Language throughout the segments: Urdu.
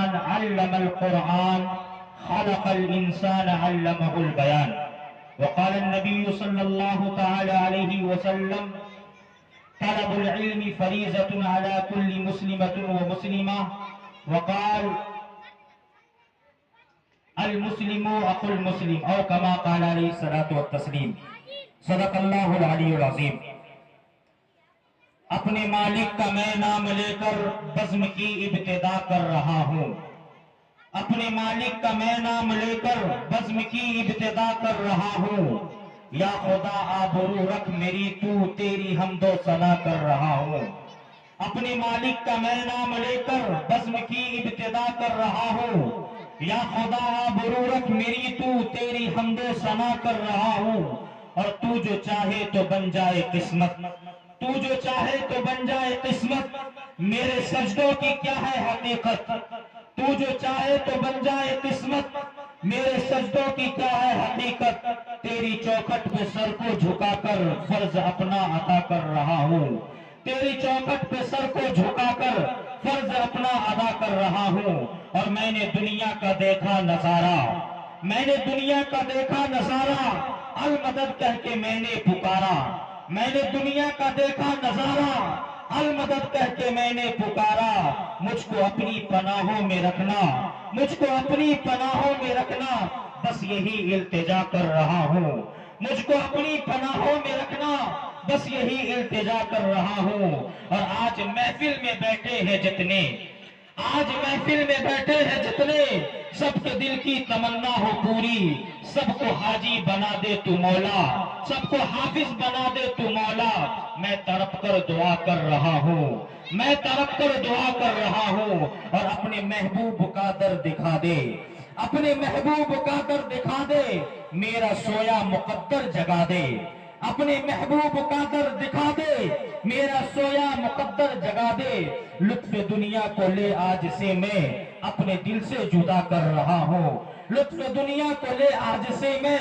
القرآن علم القرآن خلق الإنسان علمه البيان. وقال النبي صلى الله تعالى عليه وسلم طلب العلم فریضة على كل مسلمة ومسلمة. وقال المسلم اخو المسلم او كما قال علیہ الصلوۃ والتسلیم. صدق اللہ العلی العظیم. اپنے مالک کا میں نام لے کر بزم کی ابتدا کر رہا ہوں. اپنے مالک کا میں نام لے کر بزم کی ابتدا کر رہا ہوں. یا خدا آبرو رکھ میری تو تیری حمد و ثنا کر رہا ہوں. اپنے مالک کا میں نام لے کر بزم کی ابتدا کر رہا ہوں. یا خدا آبرو رکھ میری تو تیری حمد و ثنا کر رہا ہوں. اور تو جو چاہے تو بن جائے قسمت، تو جو چاہے تو بن جائے قسمت. میرے سجدوں کی کیا ہے حقیقت؟ تو جو چاہے تو بن جائے قسمت. میرے سجدوں کی کیا ہے حقیقت؟ تیری چوکھٹ پہ سر کو جھکا کر فرض اپنا ادا کر رہا ہوں. تیری چوکھٹ پہ سر کو جھکا کر فرض اپنا ادا کر رہا ہوں. اور میں نے دنیا کا دیکھا نظارہ، میں نے دنیا کا دیکھا نظارہ، المدد کہہ کے میں نے پکارا. میں نے دنیا کا دیکھا نظارہ، المدد کہہ کے میں نے پکارا. مجھ کو اپنی پناہوں میں رکھنا، مجھ کو اپنی پناہوں میں رکھنا، بس یہی التجا کر رہا ہوں. مجھ کو اپنی پناہوں میں رکھنا، بس یہی التجا کر رہا ہوں. اور آج محفل میں بیٹھے ہیں جتنے، آج محفل میں بیٹھے ہیں جتنے، سب کے دل کی تمنا ہو پوری. سب کو حاجی بنا دے تو مولا، سب کو حافظ بنا دے تو مولا. میں تڑپ کر دعا کر رہا ہوں، میں تڑپ کر دعا کر رہا ہوں. اور اپنے محبوب کا در دکھا دے، اپنے محبوب کا در دکھا دے. میرا سویا مقدر جگا دے، اپنے محبوب کا در دکھا دے. میرا سویا مقدر جگا دے. لطف دنیا کو لے آج سے میں اپنے دل سے جدا کر رہا ہوں. لطف دنیا کو لے آج سے میں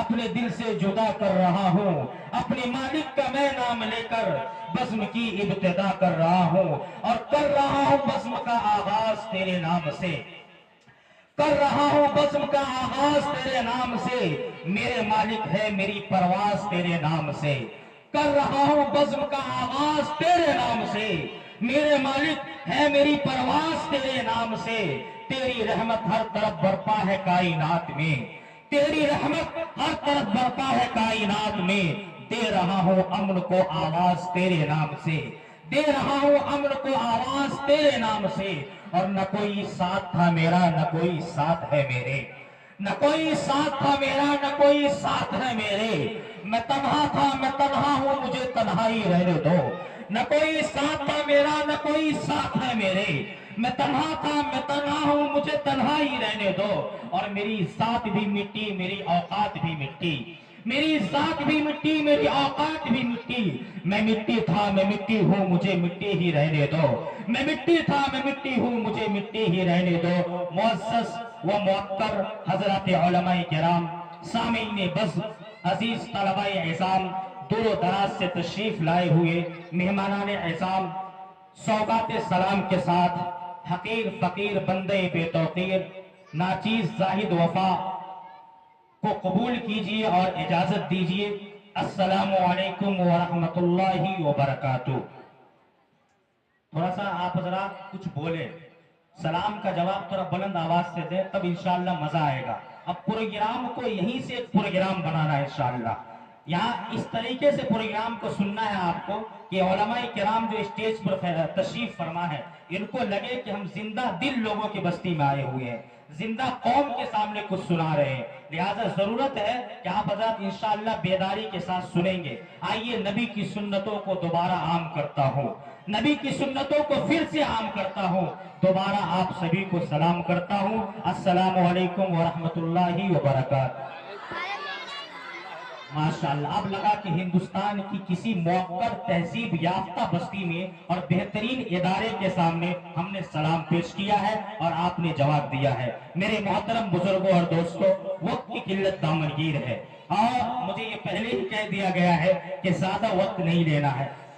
اپنے دل سے جدا کر رہا ہوں. اپنے مالک کا میں نام لے کر بزم کی ابتدا کر رہا ہوں. اور کر رہا ہوں بزم کا آغاز تیرے نام سے، کر رہا ہوں بزم کا آغاز تیرے نام سے. میرے مالک ہے میری پرواز تیرے نام سے. کر رہا ہوں بزم کا آغاز تیرے نام سے. میرے مالک ہے میری پرواز تیرے نام سے. تیری رحمت ہر طرف برپا ہے کائنات میں، تیری رحمت ہر طرف برپا ہے کائنات میں. دے رہا ہوں امن کو آواز تیرے نام سے، دے رہا ہوں امن کو آواز تیرے نام سے. اور نہ کوئی ساتھ تھا میرا نہ کوئی ساتھ ہے میرے، نہ کوئی ساتھ تھا میرا نہ کوئی ساتھ ہے میرے. میں تنہا تھا میں تنہا ہوں مجھے تنہائی رہنے دو. نہ کوئی ساتھ تھا میرا نہ کوئی ساتھ ہے میرے. میں تنہا تھا میں تنہا ہوں مجھے تنہائی رہنے دو. اور میری ذات بھی مٹی میری اوقات بھی مٹی، میری ذات بھی مٹی میری اوقات بھی مٹی. میں مٹی تھا میں مٹی ہوں مجھے مٹی ہی رہنے دو. میں مٹی تھا میں مٹی ہوں مجھے مٹی ہی رہنے دو. معزز و موقر حضرات علماء کرام، سامعین بز، عزیز طلباء اعزام، دور و دراز سے تشریف لائے ہوئے مہمانان اعزام، سوگات سلام کے ساتھ حقیر فقیر بندے بے توقیر ناچیز زاہد وفا کو قبول کیجئے اور اجازت دیجئے. السلام علیکم ورحمۃ اللہ وبرکاتہ. تھوڑا سا آپ حضرات کچھ بولے، سلام کا جواب تھوڑا بلند آواز سے دے، تب انشاءاللہ مزہ آئے گا. اب پروگرام کو یہیں سے ایک پروگرام بنانا ہے انشاءاللہ. یہاں اس طریقے سے پروگرام کو سننا ہے آپ کو کہ علماء کرام جو اسٹیج پر تشریف فرما ہے، ان کو لگے کہ ہم زندہ دل لوگوں کی بستی میں آئے ہوئے ہیں، زندہ قوم کے سامنے کچھ سنا رہے ہیں. لہذا ضرورت ہے کہ آپ حضرات انشاءاللہ بیداری کے ساتھ سنیں گے. آئیے نبی کی سنتوں کو دوبارہ عام کرتا ہوں، نبی کی سنتوں کو پھر سے عام کرتا ہوں. دوبارہ آپ سبھی کو سلام کرتا ہوں. السلام علیکم ورحمۃ اللہ وبرکاتہ. ماشاءاللہ اب لگا کہ ہندوستان کی کسی موقر تہذیب یافتہ بستی میں اور بہترین ادارے کے سامنے ہم نے سلام پیش کیا ہے اور آپ نے جواب دیا ہے. میرے محترم بزرگوں اور دوستوں، وقت کی قلت دامنگیر ہے اور مجھے یہ پہلے ہی کہہ دیا گیا ہے کہ زیادہ وقت نہیں لینا ہے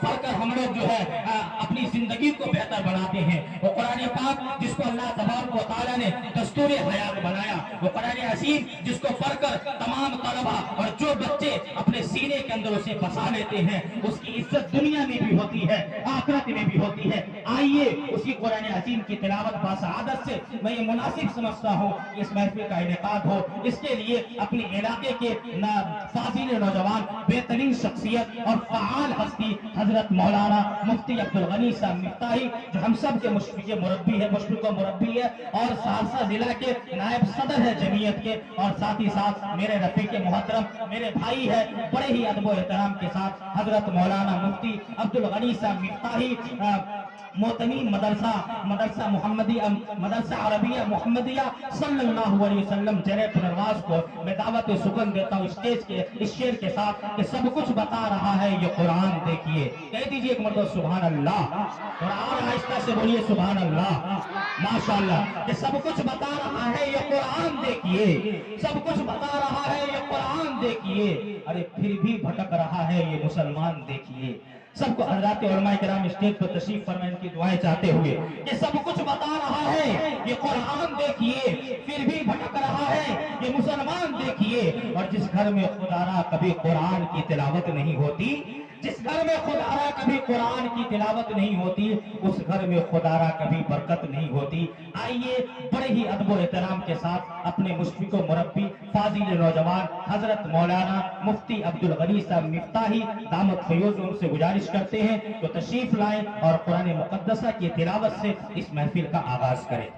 پڑھ کر ہم لوگ جو ہے اپنی زندگی کو بہتر بناتے ہیں، وہ قرآن پاک جس کو اللہ تبارک و تعالیٰ نے دستور حیات بنایا، وہ قرآن عظیم جس کو پڑھ کر تمام طلبہ اور جو بچے اپنے سینے کے اندر اسے بسا لیتے ہیں، اس کی عزت دنیا میں بھی ہوتی ہے، آخرت میں بھی ہوتی ہے۔ آئیے اسی قرآن عظیم کی تلاوت باسعادت سے میں یہ مناسب سمجھتا ہوں کہ اس محفل کا انعقاد ہو۔ اس کے لیے اپنے علاقے کے فاضل نوجوان، بہترین شخصیت اور فعال ہستی حضرت مولانا مفتی عبدالغنی صاحب مفتاحی، جو ہم سب کے مشفق و مربی ہے اور سہرسہ ضلع کے نائب صدر ہے جمعیت کے، اور ساتھ ہی ساتھ میرے رفیق محترم، میرے بھائی ہے، بڑے ہی ادب و احترام کے ساتھ حضرت مولانا مفتی عبدالغنی صاحب مفتاحی، محتمین مدرسہ عربیہ محمدیہ صلی اللہ علیہ وسلم جرے پرواز کو میں دعوت سکن دیتا ہوں اسٹیج کے اس شعر کے ساتھ کہ سب کچھ بتا رہا ہے یہ قرآن، دیکھیے کہہ دیجئے ایک مرتبہ سبحان اللہ، اور آہستہ سے بولیے سبحان اللہ، ماشاءاللہ، کہ سب کچھ بتا رہا ہے یہ قرآن، دیکھیے سب کچھ بتا رہا ہے یہ قرآن، دیکھیے ارے پھر بھی بھٹک رہا ہے یہ مسلمان، دیکھیے۔ سب کو حضرات علماء کرام اسٹیج پر تشریف فرمائیں کی دعائیں چاہتے ہوئے کہ سب کچھ بتا رہا ہے یہ قرآن، دیکھیے پھر بھی بھٹک رہا ہے یہ مسلمان، دیکھیے۔ اور جس گھر میں خدا را کبھی قرآن کی تلاوت نہیں ہوتی، جس گھر میں خدا را کبھی قرآن کی تلاوت نہیں ہوتی، اس گھر میں خدا را کبھی برکت نہیں ہوتی۔ آئیے بڑے ہی ادب و احترام کے ساتھ اپنے مشفق و مربی فاضل نوجوان حضرت مولانا مفتی عبدالغنی صاحب مفتاحی دامت فیوز ان سے گزارش کرتے ہیں تو تشریف لائیں اور قرآن مقدسہ کی تلاوت سے اس محفل کا آغاز کریں۔